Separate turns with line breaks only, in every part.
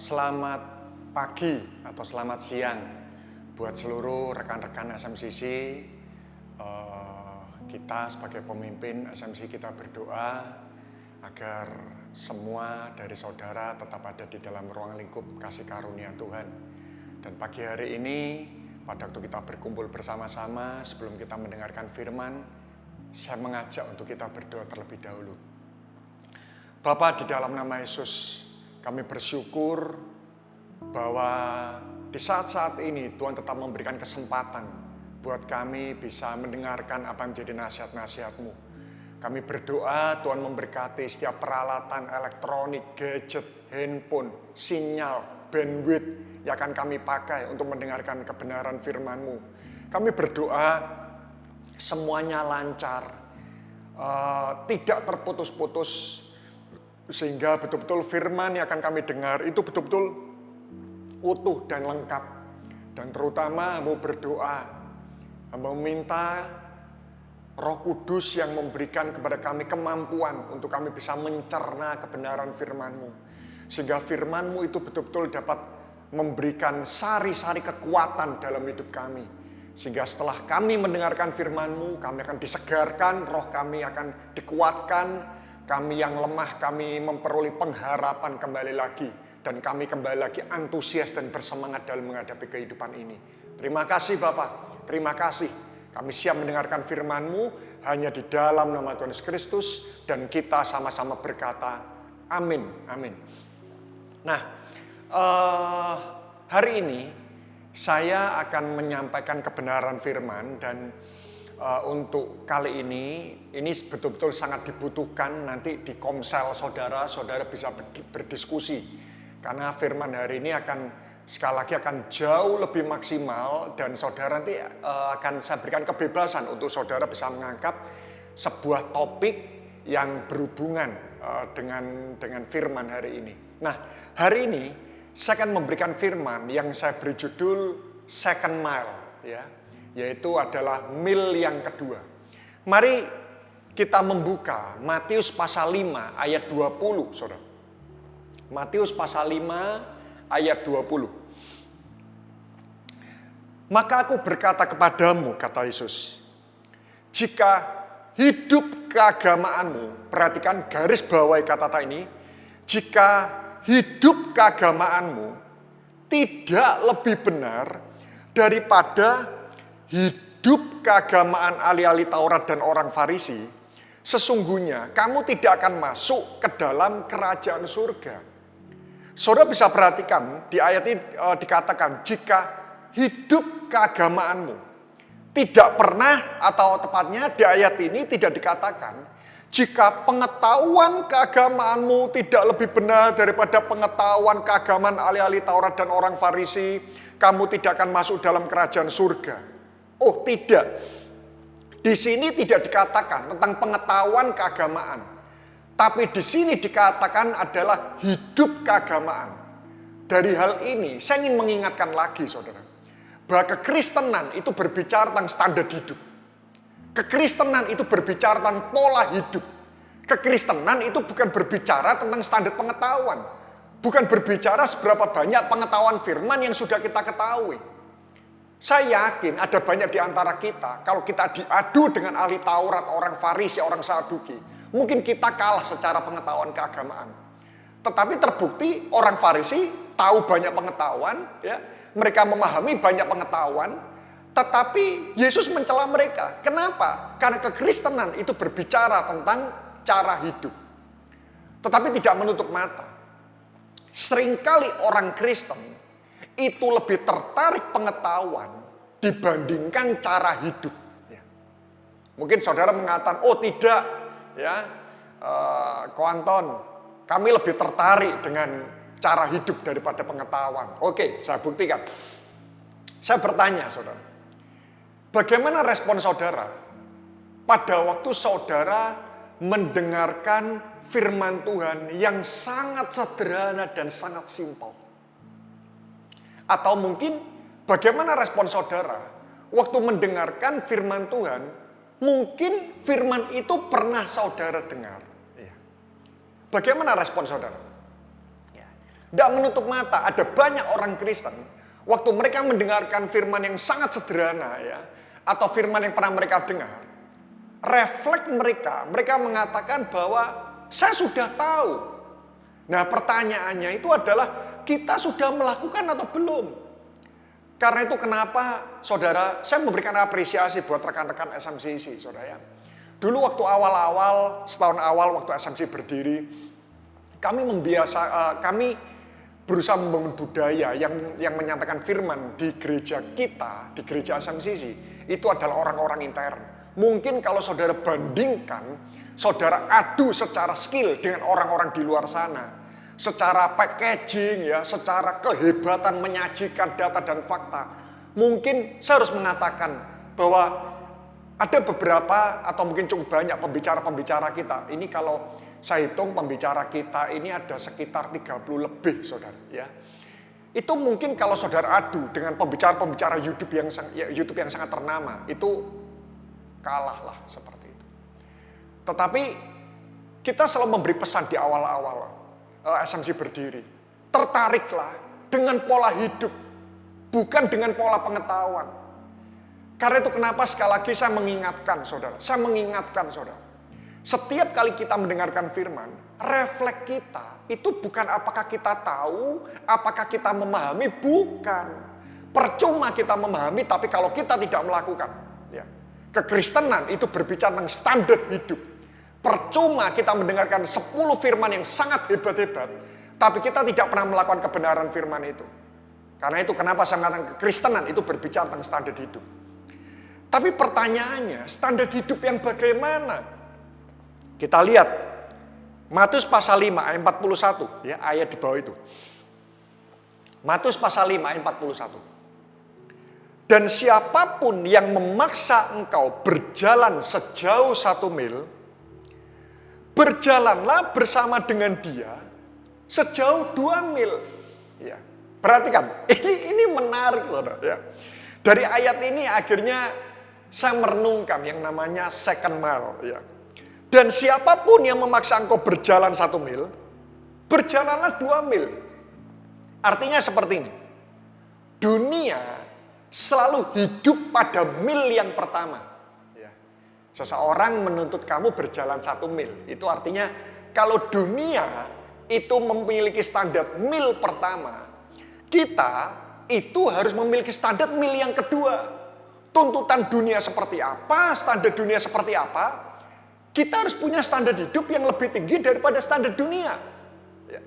Selamat pagi atau selamat siang buat seluruh rekan-rekan SMCC. Kita sebagai pemimpin SMCC kita berdoa agar semua dari saudara tetap ada di dalam ruang lingkup kasih karunia Tuhan. Dan pagi hari ini, pada waktu kita berkumpul bersama-sama, sebelum kita mendengarkan firman, saya mengajak untuk kita berdoa terlebih dahulu. Bapa, di dalam nama Yesus, kami bersyukur bahwa di saat-saat ini Tuhan tetap memberikan kesempatan buat kami bisa mendengarkan apa yang menjadi nasihat-nasihat-Mu. Kami berdoa Tuhan memberkati setiap peralatan elektronik, gadget, handphone, sinyal, bandwidth yang akan kami pakai untuk mendengarkan kebenaran firman-Mu. Kami berdoa semuanya lancar, tidak terputus-putus, sehingga betul-betul firman yang akan kami dengar itu betul-betul utuh dan lengkap. Dan terutama hamba berdoa, hamba meminta Roh Kudus yang memberikan kepada kami kemampuan untuk kami bisa mencerna kebenaran firman-Mu. Sehingga firman-Mu itu betul-betul dapat memberikan sari-sari kekuatan dalam hidup kami. Sehingga setelah kami mendengarkan firman-Mu, kami akan disegarkan, roh kami akan dikuatkan. Kami yang lemah, kami memperoleh pengharapan kembali lagi. Dan kami kembali lagi antusias dan bersemangat dalam menghadapi kehidupan ini. Terima kasih Bapak, terima kasih. Kami siap mendengarkan firman-Mu hanya di dalam nama Tuhan Yesus Kristus. Dan kita sama-sama berkata, amin, amin. Nah, hari ini saya akan menyampaikan kebenaran firman. Dan untuk kali ini betul-betul sangat dibutuhkan nanti di komsel saudara bisa berdiskusi. Karena firman hari ini sekali lagi akan jauh lebih maksimal dan saudara nanti akan saya berikan kebebasan untuk saudara bisa mengangkat sebuah topik yang berhubungan dengan firman hari ini. Nah, hari ini saya akan memberikan firman yang saya beri judul Second Mile, ya. Yaitu adalah mil yang kedua. Mari kita membuka Matius pasal 5 ayat 20, saudara. Matius pasal 5 ayat 20. Maka aku berkata kepadamu, kata Yesus, jika hidup keagamaanmu, perhatikan garis bawahi kata-kata ini, jika hidup keagamaanmu tidak lebih benar daripada hidup keagamaan ahli-ahli Taurat dan orang Farisi, sesungguhnya kamu tidak akan masuk ke dalam kerajaan surga. Saudara bisa perhatikan di ayat ini dikatakan jika hidup keagamaanmu. Tidak pernah, atau tepatnya di ayat ini tidak dikatakan jika pengetahuan keagamaanmu tidak lebih benar daripada pengetahuan keagamaan ahli-ahli Taurat dan orang Farisi, kamu tidak akan masuk dalam kerajaan surga. Oh tidak, di sini tidak dikatakan tentang pengetahuan keagamaan, tapi di sini dikatakan adalah hidup keagamaan. Dari hal ini saya ingin mengingatkan lagi saudara, bahwa kekristenan itu berbicara tentang standar hidup. Kekristenan itu berbicara tentang pola hidup. Kekristenan itu bukan berbicara tentang standar pengetahuan, bukan berbicara seberapa banyak pengetahuan firman yang sudah kita ketahui. Saya yakin ada banyak di antara kita, kalau kita diadu dengan ahli Taurat, orang Farisi, orang Saduki, mungkin kita kalah secara pengetahuan keagamaan. Tetapi terbukti orang Farisi tahu banyak pengetahuan, ya, mereka memahami banyak pengetahuan, tetapi Yesus mencela mereka. Kenapa? Karena kekristenan itu berbicara tentang cara hidup, tetapi tidak menutup mata. Seringkali orang Kristen itu lebih tertarik pengetahuan dibandingkan cara hidup. Ya. Mungkin saudara mengatakan, oh tidak, ya, Ko Anton, kami lebih tertarik dengan cara hidup daripada pengetahuan. Oke, saya buktikan. Saya bertanya, saudara, bagaimana respon saudara pada waktu saudara mendengarkan firman Tuhan yang sangat sederhana dan sangat simpel? Atau mungkin bagaimana respon saudara waktu mendengarkan firman Tuhan, mungkin firman itu pernah saudara dengar. Bagaimana respon saudara? Tidak menutup mata, ada banyak orang Kristen, waktu mereka mendengarkan firman yang sangat sederhana ya, atau firman yang pernah mereka dengar, refleks mereka mengatakan bahwa saya sudah tahu. Nah pertanyaannya itu adalah kita sudah melakukan atau belum? Karena itu kenapa saudara, saya memberikan apresiasi buat rekan-rekan SMCC saudara. Dulu waktu awal-awal, setahun awal waktu SMC berdiri, kami berusaha membangun budaya yang menyampaikan firman di gereja kita, di gereja SMCC, itu adalah orang-orang intern. Mungkin kalau saudara bandingkan, saudara adu secara skill dengan orang-orang di luar sana, secara packaging ya, secara kehebatan menyajikan data dan fakta, mungkin saya harus mengatakan bahwa ada beberapa atau mungkin cukup banyak pembicara-pembicara kita. Ini kalau saya hitung pembicara kita ini ada sekitar 30 lebih saudara ya. Itu mungkin kalau saudara adu dengan pembicara-pembicara YouTube yang sangat ternama, itu kalah lah seperti itu. Tetapi kita selalu memberi pesan di awal-awal SMC berdiri. Tertariklah dengan pola hidup, bukan dengan pola pengetahuan. Karena itu kenapa sekali lagi saya mengingatkan saudara. Setiap kali kita mendengarkan firman, refleks kita itu bukan apakah kita tahu, apakah kita memahami, bukan. Percuma kita memahami tapi kalau kita tidak melakukan. Ya. Kekristenan itu berbicara tentang standar hidup. Percuma kita mendengarkan 10 firman yang sangat hebat-hebat, tapi kita tidak pernah melakukan kebenaran firman itu. Karena itu kenapa saya mengatakan kekristenan itu berbicara tentang standar hidup. Tapi pertanyaannya, standar hidup yang bagaimana? Kita lihat Matius pasal 5 ayat 41 ya, ayat di bawah itu. Matius pasal 5 ayat 41. Dan siapapun yang memaksa engkau berjalan sejauh 1 mil, berjalanlah bersama dengan dia sejauh 2 mil. Ya. Perhatikan, ini menarik saudara ya. Dari ayat ini akhirnya saya merenungkan yang namanya second mile ya. Dan siapapun yang memaksa engkau berjalan 1 mil, berjalanlah 2 mil. Artinya seperti ini. Dunia selalu hidup pada mil yang pertama. Ya. Seseorang menuntut kamu berjalan 1 mil. Itu artinya kalau dunia itu memiliki standar mil pertama, kita itu harus memiliki standar mil yang kedua. Tuntutan dunia seperti apa, standar dunia seperti apa, kita harus punya standar hidup yang lebih tinggi daripada standar dunia. Ya.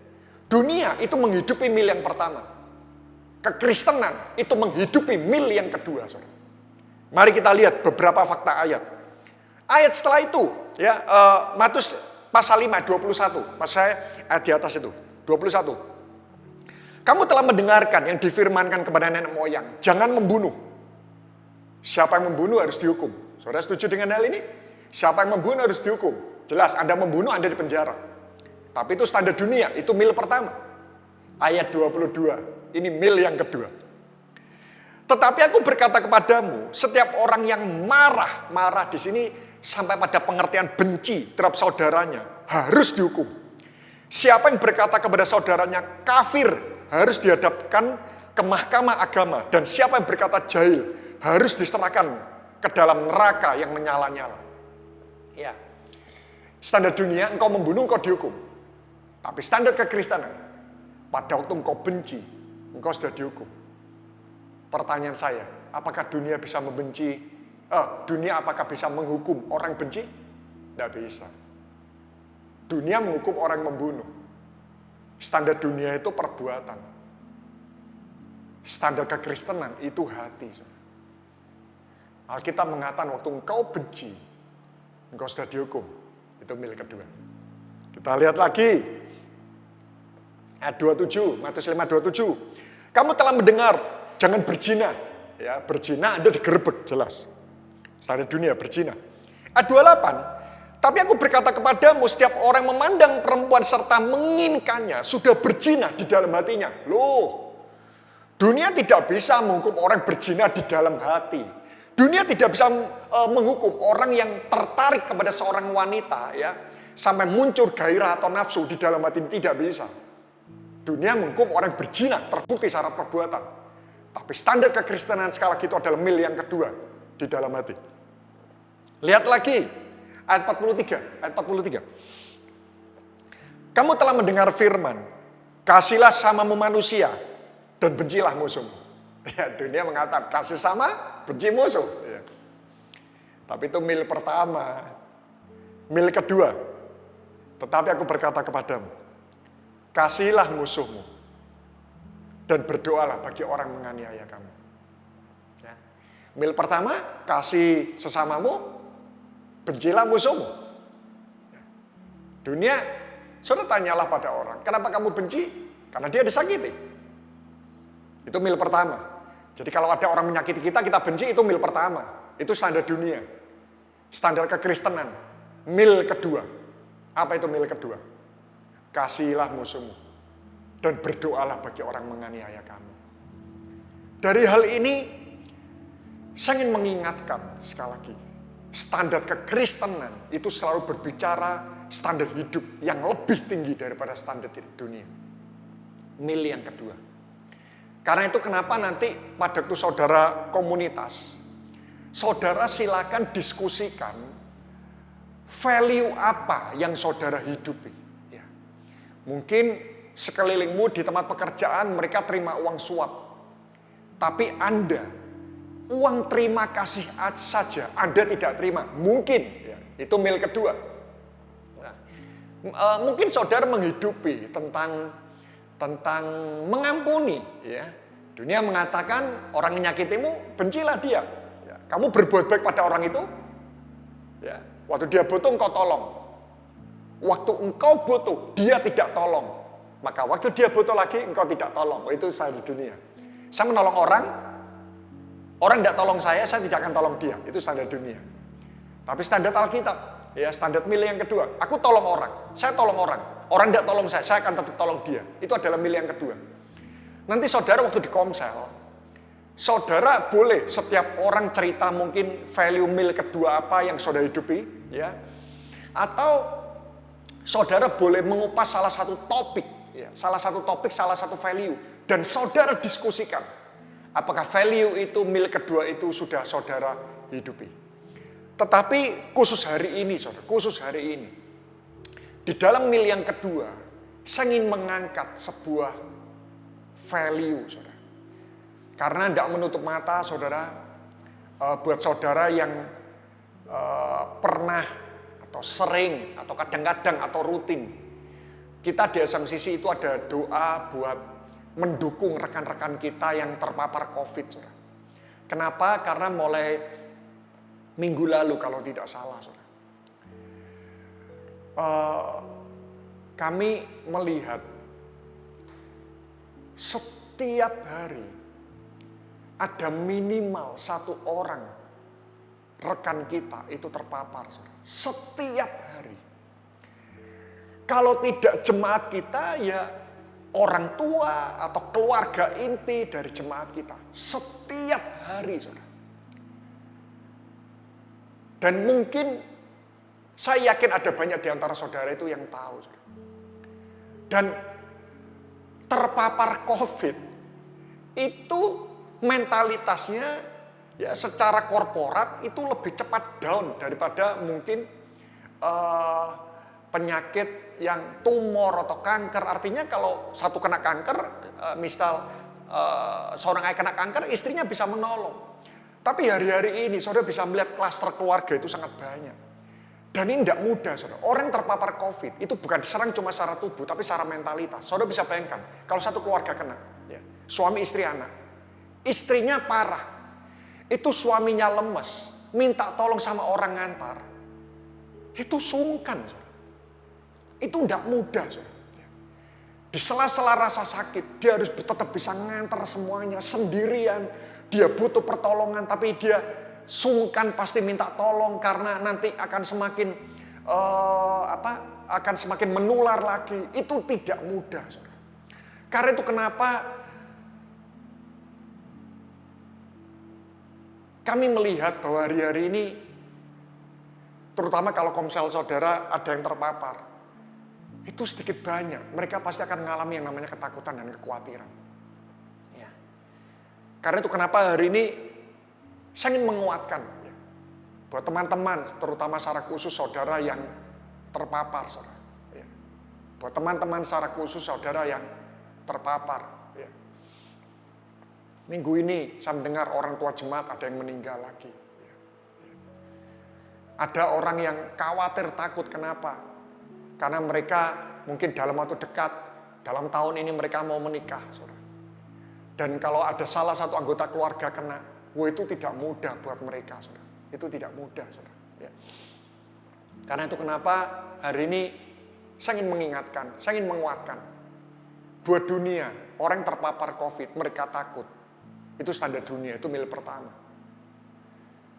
Dunia itu menghidupi mil yang pertama. Kekristenan itu menghidupi mil yang kedua. Saudara. Mari kita lihat beberapa fakta ayat. Ayat setelah itu, ya Matius pasal 5, 21. Maksud saya ayat di atas itu, 21. Kamu telah mendengarkan yang difirmankan kepada nenek moyang, jangan membunuh. Siapa yang membunuh harus dihukum. Saudara setuju dengan hal ini? Siapa yang membunuh harus dihukum. Jelas, Anda membunuh, Anda di penjara. Tapi itu standar dunia, itu mil pertama. Ayat 22, ini mil yang kedua. Tetapi aku berkata kepadamu, setiap orang yang marah di sini sampai pada pengertian benci terhadap saudaranya, harus dihukum. Siapa yang berkata kepada saudaranya kafir, harus dihadapkan ke mahkamah agama. Dan siapa yang berkata jahil, harus diserahkan ke dalam neraka yang menyala-nyala. Ya. Standar dunia, engkau membunuh, engkau dihukum. Tapi standar kekristenan, pada waktu engkau benci, engkau sudah dihukum. Pertanyaan saya, apakah dunia bisa membenci? Dunia apakah bisa menghukum orang benci? Tidak bisa. Dunia menghukum orang membunuh. Standar dunia itu perbuatan. Standar kekristenan itu hati. Alkitab mengatakan waktu engkau benci, engkau sudah dihukum. Itu mil kedua. Kita lihat lagi. Ayat 27, Matius 5:27. Kamu telah mendengar, jangan berzina. Ya, berzina Anda digerebek, jelas. Standar dunia berzina. Ayat 28. Tapi aku berkata kepadamu, setiap orang memandang perempuan serta menginginkannya, sudah berzina di dalam hatinya. Loh, dunia tidak bisa menghukum orang berzina di dalam hati. Dunia tidak bisa menghukum orang yang tertarik kepada seorang wanita ya sampai muncul gairah atau nafsu di dalam hati, tidak bisa. Dunia menghukum orang berzina, terbukti secara perbuatan. Tapi standar kekristenan sekali lagi itu adalah mil yang kedua di dalam hati. Lihat lagi, ayat 43. Ayat 43. Kamu telah mendengar firman, kasihlah samamu manusia, dan bencilah musuhmu. Ya, dunia mengatakan, kasih sama, benci musuh. Ya. Tapi itu mil pertama. Mil kedua. Tetapi aku berkata kepadamu, kasihilah musuhmu, dan berdoalah bagi orang menganiaya kamu. Ya. Mil pertama, kasih sesamamu, bencilah musuhmu. Ya. Dunia, saudara tanyalah pada orang, kenapa kamu benci? Karena dia disakiti. Itu mil pertama. Jadi kalau ada orang menyakiti kita, kita benci, itu mil pertama. Itu standar dunia. Standar kekristenan. Mil kedua. Apa itu mil kedua? Kasihilah musuhmu. Dan berdoalah bagi orang menganiaya kamu. Dari hal ini, saya ingin mengingatkan sekali lagi. Standar kekristenan itu selalu berbicara standar hidup yang lebih tinggi daripada standar dunia. Mil yang kedua. Karena itu kenapa nanti pada waktu saudara komunitas, saudara silakan diskusikan value apa yang saudara hidupi. Ya. Mungkin sekelilingmu di tempat pekerjaan mereka terima uang suap. Tapi Anda, uang terima kasih saja, Anda tidak terima. Mungkin, ya, itu mil kedua. Nah, mungkin saudara menghidupi tentang mengampuni, ya. Dunia mengatakan orang yang nyakitimu, bencilah dia. Ya. Kamu berbuat baik pada orang itu, ya. Waktu dia butuh engkau tolong. Waktu engkau butuh, dia tidak tolong. Maka waktu dia butuh lagi, engkau tidak tolong. Itu standar dunia. Saya menolong orang tidak tolong saya tidak akan tolong dia. Itu standar dunia. Tapi standar Alkitab, ya standar mil yang kedua. Aku tolong orang, saya tolong orang. Orang tidak tolong saya akan tetap tolong dia. Itu adalah mil yang kedua. Nanti saudara waktu di komsel, saudara boleh setiap orang cerita mungkin value mil kedua apa yang saudara hidupi, ya. Atau saudara boleh mengupas salah satu topik, ya, salah satu value, dan saudara diskusikan apakah value itu mil kedua itu sudah saudara hidupi. Tetapi khusus hari ini, saudara, di dalam mil yang kedua, saya ingin mengangkat sebuah value, saudara. Karena tidak menutup mata, saudara, buat saudara yang pernah atau sering atau kadang-kadang atau rutin, kita di SMCC itu ada doa buat mendukung rekan-rekan kita yang terpapar COVID, saudara. Kenapa? Karena mulai minggu lalu kalau tidak salah, saudara, kami melihat setiap hari ada minimal satu orang rekan kita itu terpapar, saudara. Setiap hari. Kalau tidak jemaat kita, ya orang tua atau keluarga inti dari jemaat kita. Setiap hari, saudara. Dan mungkin saya yakin ada banyak di antara saudara itu yang tahu, saudara. Dan terpapar COVID itu mentalitasnya ya secara korporat itu lebih cepat down daripada mungkin penyakit yang tumor atau kanker. Artinya kalau satu kena kanker, misal seorang ayah kena kanker, istrinya bisa menolong. Tapi hari-hari ini saudara bisa melihat klaster keluarga itu sangat banyak. Dan ini tidak mudah, saudara. Orang terpapar COVID itu bukan diserang cuma secara tubuh, tapi secara mentalitas. Saudara bisa bayangkan, kalau satu keluarga kena, ya, suami, istri, anak. Istrinya parah, itu suaminya lemes, minta tolong sama orang ngantar. Itu sungkan, saudara. Itu tidak mudah, saudara. Di sela-sela rasa sakit, dia harus tetap bisa ngantar semuanya sendirian. Dia butuh pertolongan, tapi dia sungkan pasti minta tolong karena nanti akan semakin akan semakin menular lagi. Itu tidak mudah, saudara. Karena itu kenapa kami melihat bahwa hari-hari ini, terutama kalau komsel saudara ada yang terpapar, itu sedikit banyak mereka pasti akan mengalami yang namanya ketakutan dan kekhawatiran. Ya. Karena itu kenapa hari ini saya ingin menguatkan ya, buat teman-teman, terutama secara khusus saudara yang terpapar, saudara. Ya. Buat teman-teman secara khusus saudara yang terpapar. Ya. Minggu ini saya mendengar orang tua jemaat ada yang meninggal lagi. Ya. Ya. Ada orang yang khawatir, takut, kenapa? Karena mereka mungkin dalam waktu dekat, dalam tahun ini mereka mau menikah, saudara. Dan kalau ada salah satu anggota keluarga kena, itu tidak mudah buat mereka, saudara. Itu tidak mudah, saudara. Ya. Karena itu kenapa hari ini saya ingin mengingatkan, saya ingin menguatkan. Buat dunia, orang terpapar COVID, mereka takut. Itu standar dunia, itu mil pertama.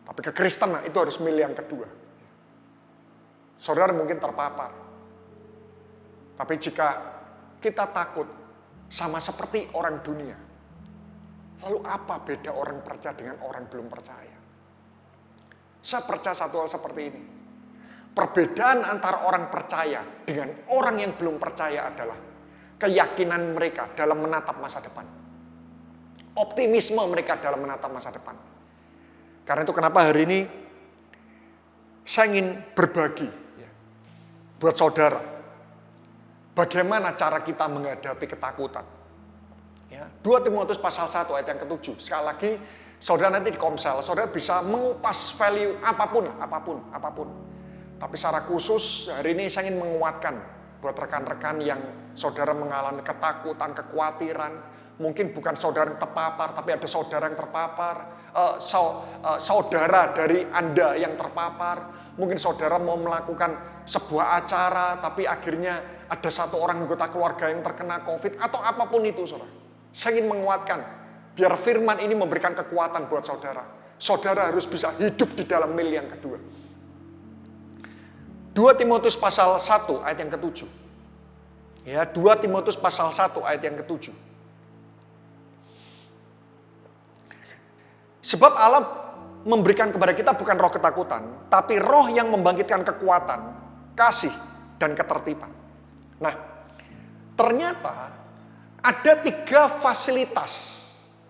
Tapi kekristenan itu harus mil yang kedua. Saudara mungkin terpapar. Tapi jika kita takut sama seperti orang dunia, lalu apa beda orang percaya dengan orang belum percaya? Saya percaya satu hal seperti ini. Perbedaan antara orang percaya dengan orang yang belum percaya adalah keyakinan mereka dalam menatap masa depan. Optimisme mereka dalam menatap masa depan. Karena itu kenapa hari ini saya ingin berbagi ya, buat saudara. Bagaimana cara kita menghadapi ketakutan. Ya, 2 Timotius pasal 1 ayat yang ke-7. Sekali lagi, saudara nanti di Komsel, saudara bisa mengupas value apapun. Tapi secara khusus hari ini saya ingin menguatkan buat rekan-rekan yang saudara mengalami ketakutan, kekhawatiran. Mungkin bukan saudara yang terpapar, tapi ada saudara yang terpapar. Saudara dari Anda yang terpapar. Mungkin saudara mau melakukan sebuah acara, tapi akhirnya ada satu orang anggota keluarga yang terkena COVID, atau apapun itu, saudara. Saya ingin menguatkan, biar firman ini memberikan kekuatan buat saudara. Saudara harus bisa hidup di dalam mil yang kedua. 2 Timotius pasal 1 ayat yang ke-7. Ya, 2 Timotius pasal 1 ayat yang ke-7. Sebab Allah memberikan kepada kita bukan roh ketakutan, tapi roh yang membangkitkan kekuatan, kasih, dan ketertiban. Nah, ternyata ada 3 fasilitas.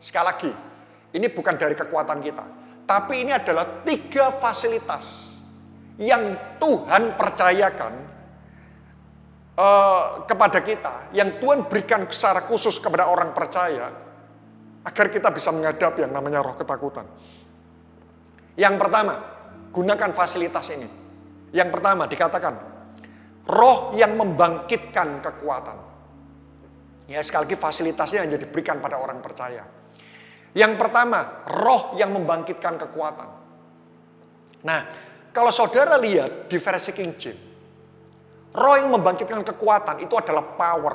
Sekali lagi, ini bukan dari kekuatan kita, tapi ini adalah 3 fasilitas yang Tuhan percayakan kepada kita, yang Tuhan berikan secara khusus kepada orang percaya, agar kita bisa menghadapi yang namanya roh ketakutan. Yang pertama, gunakan fasilitas ini. Yang pertama dikatakan, roh yang membangkitkan kekuatan. Ya, sekali lagi fasilitasnya yang diberikan pada orang percaya. Yang pertama, roh yang membangkitkan kekuatan. Nah, kalau saudara lihat di versi King James, roh yang membangkitkan kekuatan itu adalah power.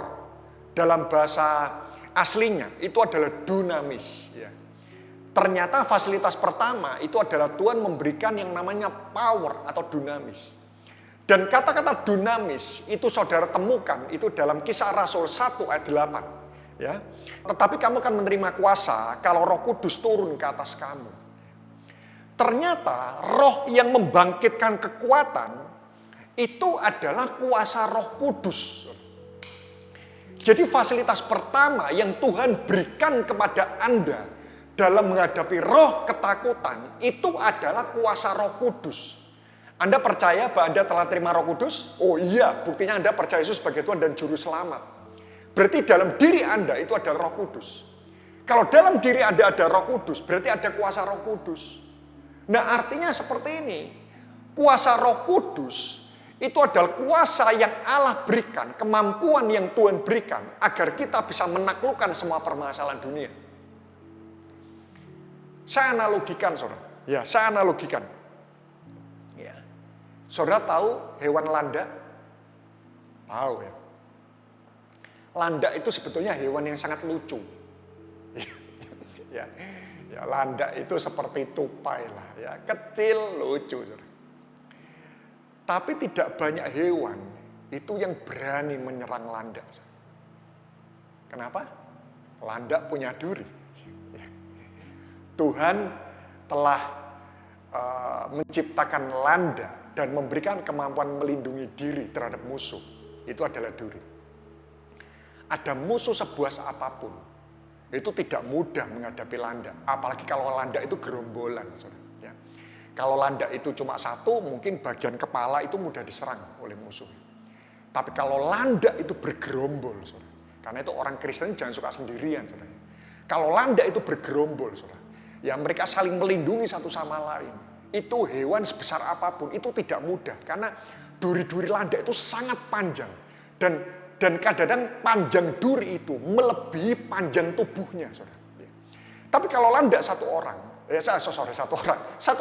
Dalam bahasa aslinya itu adalah dunamis. Ya. Ternyata fasilitas pertama itu adalah Tuhan memberikan yang namanya power atau dunamis. Dan kata-kata dunamis itu saudara temukan itu dalam Kisah Rasul 1 ayat 8. Ya. Tetapi kamu akan menerima kuasa kalau Roh Kudus turun ke atas kamu. Ternyata roh yang membangkitkan kekuatan itu adalah kuasa Roh Kudus. Jadi fasilitas pertama yang Tuhan berikan kepada Anda dalam menghadapi roh ketakutan itu adalah kuasa Roh Kudus. Anda percaya bahwa Anda telah terima Roh Kudus? Oh iya, buktinya Anda percaya Yesus sebagai Tuhan dan Juru Selamat. Berarti dalam diri Anda itu ada Roh Kudus. Kalau dalam diri Anda ada Roh Kudus, berarti ada kuasa Roh Kudus. Nah, artinya seperti ini. Kuasa Roh Kudus itu adalah kuasa yang Allah berikan, kemampuan yang Tuhan berikan agar kita bisa menaklukkan semua permasalahan dunia. Saya analogikan, saudara. Ya, saya analogikan. Ya. Saudara tahu hewan landak? Tahu ya. Landak itu sebetulnya hewan yang sangat lucu. Ya, ya, landak itu seperti tupai lah, ya, kecil, lucu. Saudara. Tapi tidak banyak hewan itu yang berani menyerang landak. Kenapa? Landak punya duri. Tuhan telah menciptakan landak dan memberikan kemampuan melindungi diri terhadap musuh. itu adalah duri. Ada musuh sebuas apapun, itu tidak mudah menghadapi landak. Apalagi kalau landak itu gerombolan. Ya. Kalau landak itu cuma satu, mungkin bagian kepala itu mudah diserang oleh musuh. Tapi kalau landak itu bergerombol, karena itu orang Kristen jangan suka sendirian. Kalau landak itu bergerombol, ya mereka saling melindungi satu sama lain. Itu hewan sebesar apapun, itu tidak mudah. Karena duri-duri landak itu sangat panjang. Dan kadang-kadang panjang duri itu melebihi panjang tubuhnya. Tapi kalau landak satu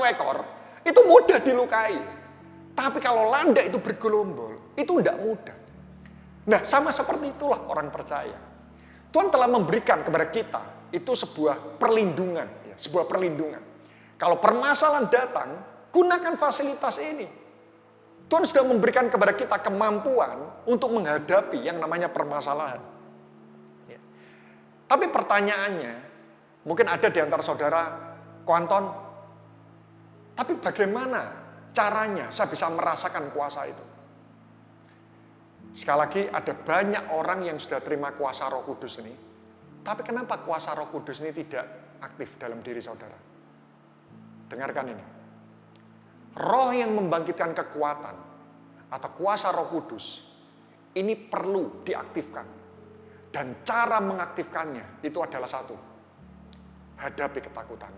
ekor, itu mudah dilukai. Tapi kalau landak itu bergerombol, itu tidak mudah. Nah, sama seperti itulah orang percaya. Tuhan telah memberikan kepada kita itu sebuah perlindungan. Sebuah perlindungan. Kalau permasalahan datang, gunakan fasilitas ini. Tuhan sudah memberikan kepada kita kemampuan untuk menghadapi yang namanya permasalahan. Ya. Tapi pertanyaannya, mungkin ada di antara saudara, Ko Anton, tapi bagaimana caranya saya bisa merasakan kuasa itu? Sekali lagi, ada banyak orang yang sudah terima kuasa Roh Kudus ini. Tapi kenapa kuasa Roh Kudus ini tidak aktif dalam diri saudara? Dengarkan ini. Roh yang membangkitkan kekuatan atau kuasa Roh Kudus ini perlu diaktifkan. Dan cara mengaktifkannya itu adalah satu. Hadapi ketakutan.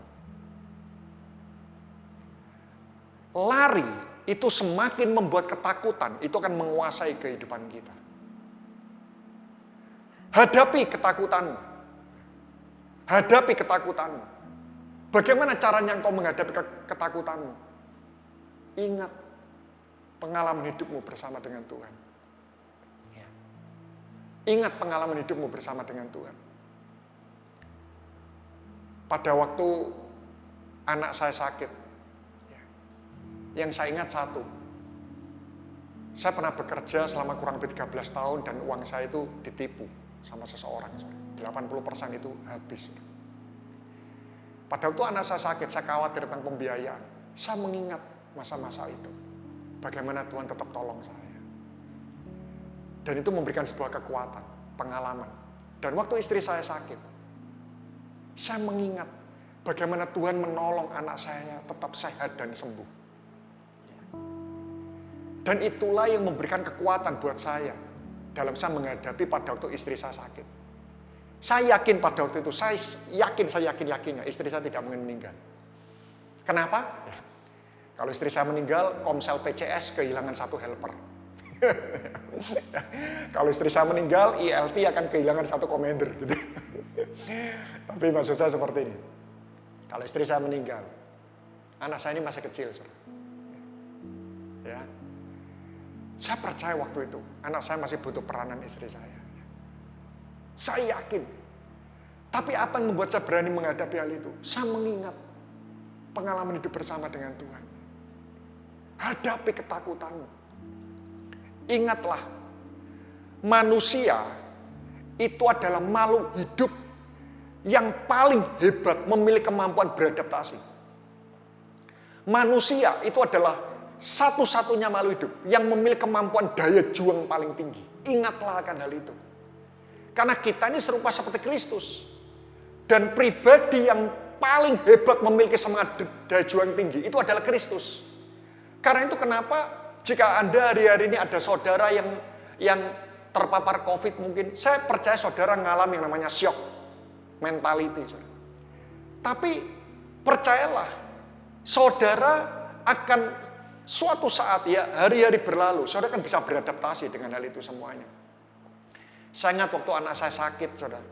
Lari itu semakin membuat ketakutan, itu akan menguasai kehidupan kita. Hadapi ketakutanmu. Hadapi ketakutanmu. Bagaimana caranya engkau menghadapi ketakutanmu? Ingat pengalaman hidupmu bersama dengan Tuhan. Ya. Ingat pengalaman hidupmu bersama dengan Tuhan. Pada waktu anak saya sakit, yang saya ingat satu, saya pernah bekerja selama kurang lebih 13 tahun dan uang saya itu ditipu sama seseorang. 80% itu habis. Pada waktu anak saya sakit, saya khawatir tentang pembiayaan. Saya mengingat masa-masa itu. Bagaimana Tuhan tetap tolong saya. Dan itu memberikan sebuah kekuatan, pengalaman. Dan waktu istri saya sakit, saya mengingat bagaimana Tuhan menolong anak saya tetap sehat dan sembuh. Dan itulah yang memberikan kekuatan buat saya dalam saya menghadapi pada waktu istri saya sakit. Saya yakin pada waktu itu, saya yakin istri saya tidak mungkin meninggal. Kenapa? Ya. Kalau istri saya meninggal, Komsel PCS kehilangan satu helper. Kalau istri saya meninggal, ILT akan kehilangan satu komander. Gitu. Tapi maksud saya seperti ini. Kalau istri saya meninggal, anak saya ini masih kecil. Ya. Saya percaya waktu itu, anak saya masih butuh peranan istri saya. Saya yakin. Tapi apa yang membuat saya berani menghadapi hal itu? Saya mengingat pengalaman hidup bersama dengan Tuhan. Hadapi ketakutanmu. Ingatlah, manusia itu adalah makhluk hidup yang paling hebat memiliki kemampuan beradaptasi. Manusia itu adalah satu-satunya makhluk hidup yang memiliki kemampuan daya juang paling tinggi. Ingatlah akan hal itu. Karena kita ini serupa seperti Kristus. Dan pribadi yang paling hebat memiliki semangat daya juang tinggi itu adalah Kristus. Karena itu kenapa jika Anda hari-hari ini ada saudara yang terpapar COVID mungkin, saya percaya saudara mengalami yang namanya shock mentality. Tapi percayalah, saudara akan suatu saat ya hari-hari berlalu, saudara akan bisa beradaptasi dengan hal itu semuanya. Saya ingat waktu anak saya sakit, saudara.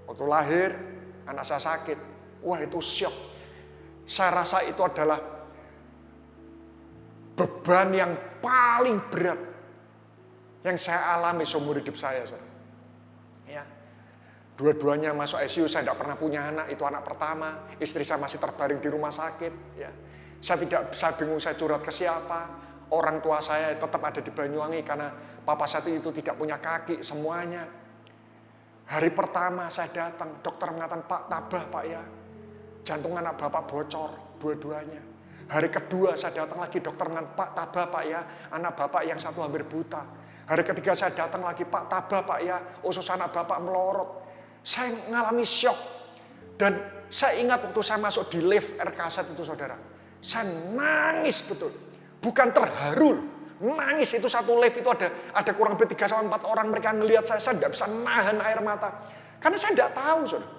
Waktu lahir, anak saya sakit. Wah, itu syok. Saya rasa itu adalah beban yang paling berat yang saya alami seumur hidup saya, saudara. Ya. Dua-duanya masuk ICU, saya tidak pernah punya anak, itu anak pertama. Istri saya masih terbaring di rumah sakit. Ya. Saya bingung saya curhat ke siapa. Orang tua saya tetap ada di Banyuwangi karena papa saya itu tidak punya kaki semuanya. Hari pertama saya datang, dokter mengatakan, Pak, tabah Pak ya. Jantung anak bapak bocor, dua-duanya. Hari kedua saya datang lagi, dokter mengatakan, Pak tabah Pak ya, anak Bapak yang satu hampir buta. Hari ketiga saya datang lagi, Pak tabah Pak ya, usus anak Bapak melorot. Saya mengalami syok. Dan saya ingat waktu saya masuk di lift RKZ itu saudara. Saya nangis betul. Bukan terharu, nangis. Itu satu lift itu ada kurang lebih 3-4 orang, mereka ngelihat saya tidak bisa nahan air mata. Karena saya tidak tahu saudara.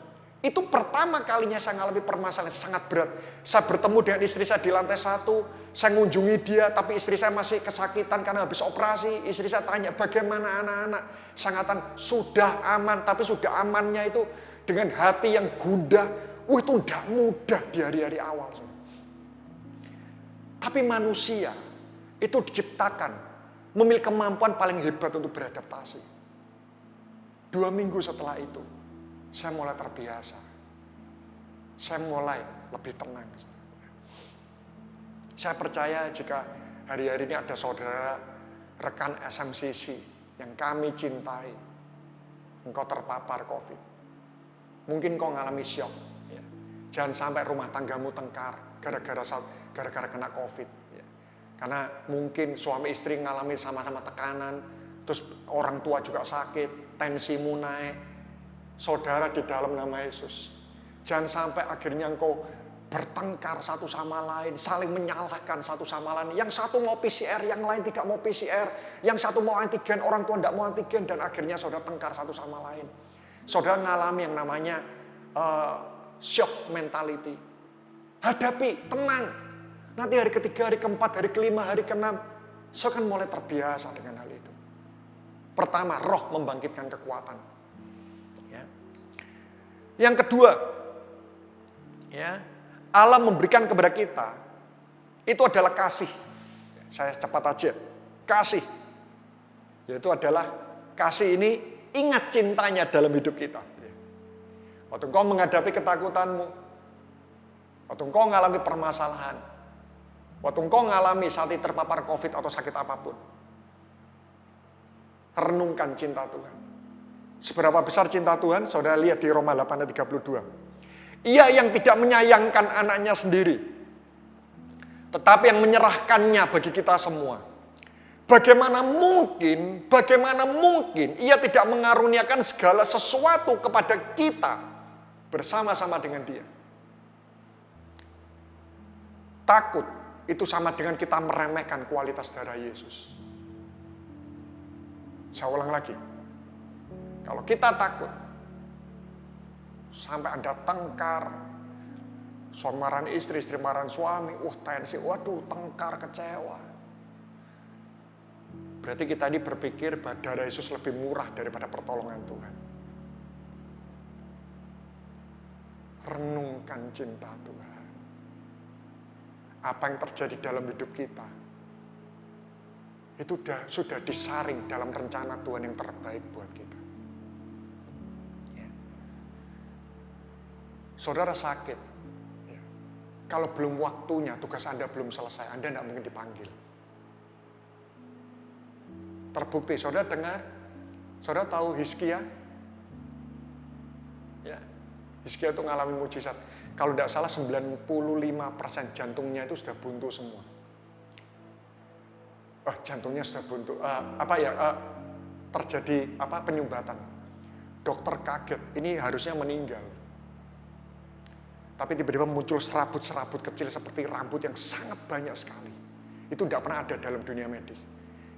Itu pertama kalinya saya mengalami permasalahan sangat berat. Saya bertemu dengan istri saya di lantai 1. Saya mengunjungi dia, tapi istri saya masih kesakitan karena habis operasi. Istri saya tanya, bagaimana anak-anak? Saya katakan, sudah aman. Tapi sudah amannya itu dengan hati yang gundah. Itu tidak mudah di hari-hari awal. Tapi manusia itu diciptakan memiliki kemampuan paling hebat untuk beradaptasi. 2 minggu setelah itu, saya mulai terbiasa. Saya mulai lebih tenang. Saya percaya jika hari-hari ini ada saudara, rekan SMCC yang kami cintai, engkau terpapar COVID. Mungkin kau ngalami syok. Ya. Jangan sampai rumah tanggamu tengkar gara-gara kena COVID. Ya. Karena mungkin suami istri ngalami sama-sama tekanan, terus orang tua juga sakit, tensimu naik. Saudara di dalam nama Yesus. Jangan sampai akhirnya engkau bertengkar satu sama lain, saling menyalahkan satu sama lain. Yang satu mau PCR, yang lain tidak mau PCR. Yang satu mau antigen, orang tua tidak mau antigen. Dan akhirnya saudara tengkar satu sama lain. Saudara mengalami yang namanya shock mentality. Hadapi, tenang. Nanti hari ketiga, hari keempat, hari kelima, hari keenam, saudara akan mulai terbiasa dengan hal itu. Pertama, roh membangkitkan kekuatan. Ya. Yang kedua, ya, Allah memberikan kepada kita itu adalah kasih. Saya cepat aja. Kasih. Yaitu adalah kasih ini ingat cintanya dalam hidup kita. Waktu engkau menghadapi ketakutanmu, waktu engkau mengalami permasalahan, waktu engkau mengalami saat terpapar COVID atau sakit apapun, renungkan cinta Tuhan. Seberapa besar cinta Tuhan? Saudara lihat di Roma 8:32. Ia yang tidak menyayangkan anaknya sendiri, tetapi yang menyerahkannya bagi kita semua. Bagaimana mungkin ia tidak mengaruniakan segala sesuatu kepada kita bersama-sama dengan dia. Takut itu sama dengan kita meremehkan kualitas darah Yesus. Saya ulang lagi. Kalau kita takut, sampai Anda tengkar, suami marahin istri marahin suami, tensi, waduh tengkar, kecewa. Berarti kita ini berpikir bahwa darah Yesus lebih murah daripada pertolongan Tuhan. Renungkan cinta Tuhan. Apa yang terjadi dalam hidup kita, itu sudah disaring dalam rencana Tuhan yang terbaik buat kita. Saudara sakit, ya. Kalau belum waktunya, tugas Anda belum selesai, Anda tidak mungkin dipanggil. Terbukti, saudara dengar, saudara tahu Hizkia? Ya, Hizkia itu mengalami mujizat. Kalau tidak salah 95% jantungnya itu sudah buntu semua. Jantungnya sudah buntu. Terjadi penyumbatan. Dokter kaget, ini harusnya meninggal. Tapi tiba-tiba muncul serabut-serabut kecil seperti rambut yang sangat banyak sekali. Itu tidak pernah ada dalam dunia medis.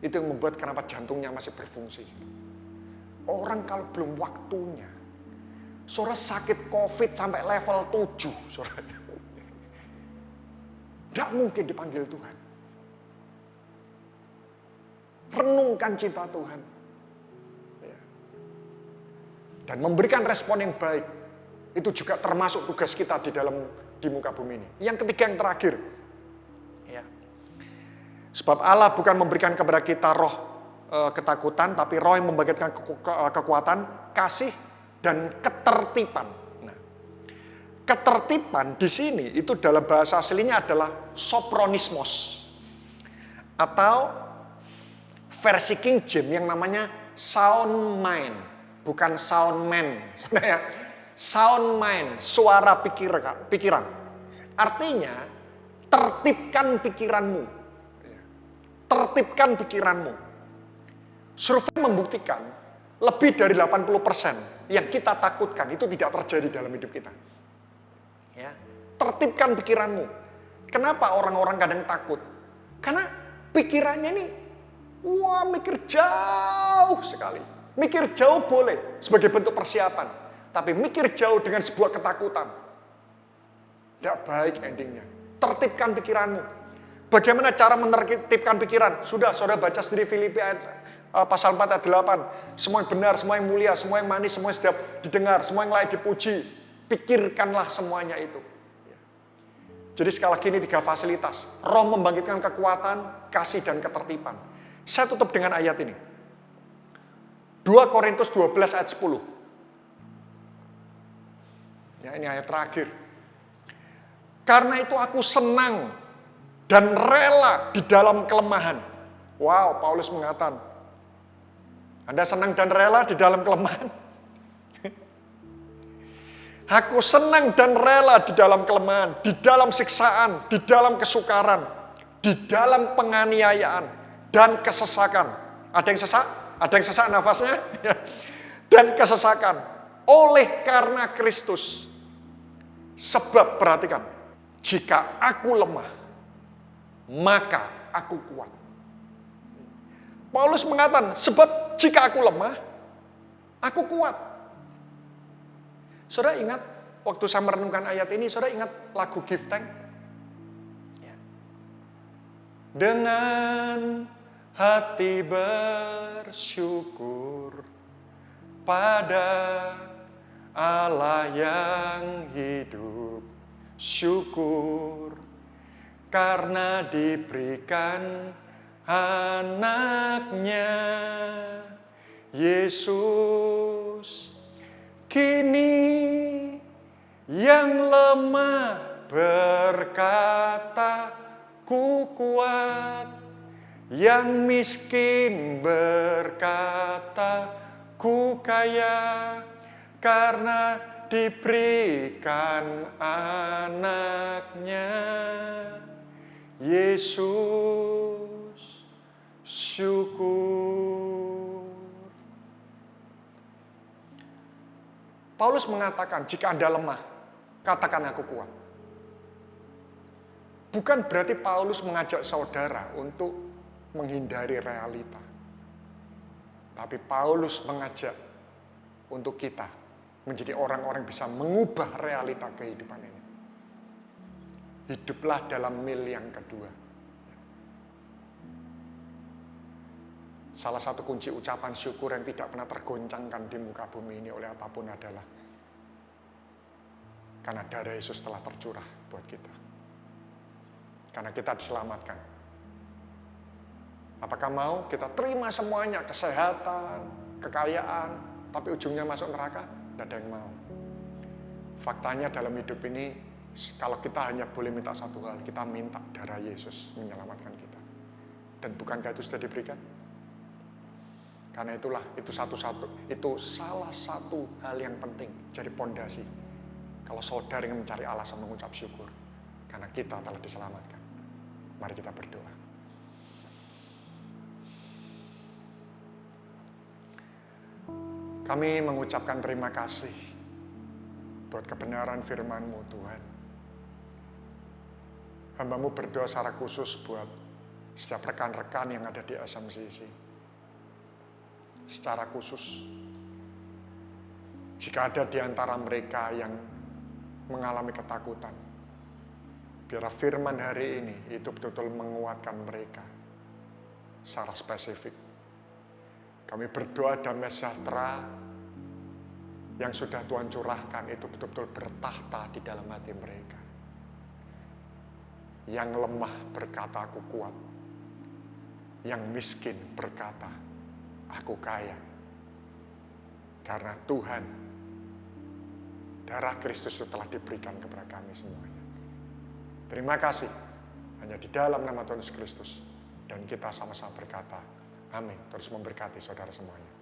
Itu yang membuat kenapa jantungnya masih berfungsi. Orang kalau belum waktunya, saudara sakit COVID sampai level 7, saudara. Tidak mungkin dipanggil Tuhan. Renungkan cinta Tuhan. Dan memberikan respon yang baik. Itu juga termasuk tugas kita di muka bumi ini. Yang ketiga, yang terakhir. Ya. Sebab Allah bukan memberikan kepada kita roh ketakutan, tapi roh yang membangkitkan kekuatan, kasih, dan ketertiban. Nah, ketertiban di sini itu dalam bahasa aslinya adalah sopronismos. Atau versi King James yang namanya sound mind. Bukan sound man. Sound mind, suara pikiran. Artinya, tertibkan pikiranmu. Tertibkan pikiranmu. Survei membuktikan lebih dari 80% yang kita takutkan itu tidak terjadi dalam hidup kita. Ya, tertibkan pikiranmu. Kenapa orang-orang kadang takut? Karena pikirannya ini, mikir jauh sekali. Mikir jauh boleh sebagai bentuk persiapan. Tapi mikir jauh dengan sebuah ketakutan, tidak baik endingnya. Tertibkan pikiranmu. Bagaimana cara menertibkan pikiran? Sudah, saudara baca sendiri Filipi pasal 4 ayat 8. Semua yang benar, semua yang mulia, semua yang manis, semua yang sedap didengar, semua yang layak dipuji. Pikirkanlah semuanya itu. Jadi sekali lagi ini 3 fasilitas. Roh membangkitkan kekuatan, kasih, dan ketertiban. Saya tutup dengan ayat ini. 2 Korintus 12 ayat 10. Ya, ini ayat terakhir. Karena itu aku senang dan rela di dalam kelemahan. Wow, Paulus mengatakan, Anda senang dan rela di dalam kelemahan? Aku senang dan rela di dalam kelemahan, di dalam siksaan, di dalam kesukaran, di dalam penganiayaan, dan kesesakan. Ada yang sesak? Ada yang sesak nafasnya? Dan kesesakan. Oleh karena Kristus. Sebab perhatikan, jika aku lemah, maka aku kuat. Paulus mengatakan, sebab jika aku lemah, aku kuat. Saudara ingat, waktu saya merenungkan ayat ini, saudara ingat lagu Give Thank? Ya. Dengan hati bersyukur pada Allah yang hidup, syukur karena diberikan anaknya Yesus. Kini yang lemah berkata ku kuat, yang miskin berkata ku kaya, karena diberikan anaknya Yesus. Syukur. Paulus mengatakan, jika Anda lemah, katakan aku kuat. Bukan berarti Paulus mengajak saudara untuk menghindari realita. Tapi Paulus mengajak untuk kita menjadi orang-orang yang bisa mengubah realita kehidupan ini. Hiduplah dalam mil yang kedua. Salah satu kunci ucapan syukur yang tidak pernah tergoncangkan di muka bumi ini oleh apapun adalah karena darah Yesus telah tercurah buat kita. Karena kita diselamatkan. Apakah mau kita terima semuanya, kesehatan, kekayaan, tapi ujungnya masuk neraka? Tidak ada yang mau. Faktanya dalam hidup ini, kalau kita hanya boleh minta satu hal, kita minta darah Yesus menyelamatkan kita. Dan bukankah itu sudah diberikan? Karena itulah, itu salah satu hal yang penting, jadi pondasi. Kalau saudara ingin mencari alasan mengucap syukur, karena kita telah diselamatkan. Mari kita berdoa. Kami mengucapkan terima kasih buat kebenaran firman-Mu, Tuhan. Hamba-Mu berdoa secara khusus buat setiap rekan-rekan yang ada di SMCC. Secara khusus, jika ada di antara mereka yang mengalami ketakutan, biar firman hari ini itu betul-betul menguatkan mereka secara spesifik. Kami berdoa damai sejahtera yang sudah Tuhan curahkan itu betul-betul bertahta di dalam hati mereka. Yang lemah berkata aku kuat, yang miskin berkata aku kaya. Karena Tuhan, darah Kristus itu telah diberikan kepada kami semuanya. Terima kasih. Hanya di dalam nama Tuhan Yesus Kristus. Dan kita sama-sama berkata, amin. Terus memberkati saudara semuanya.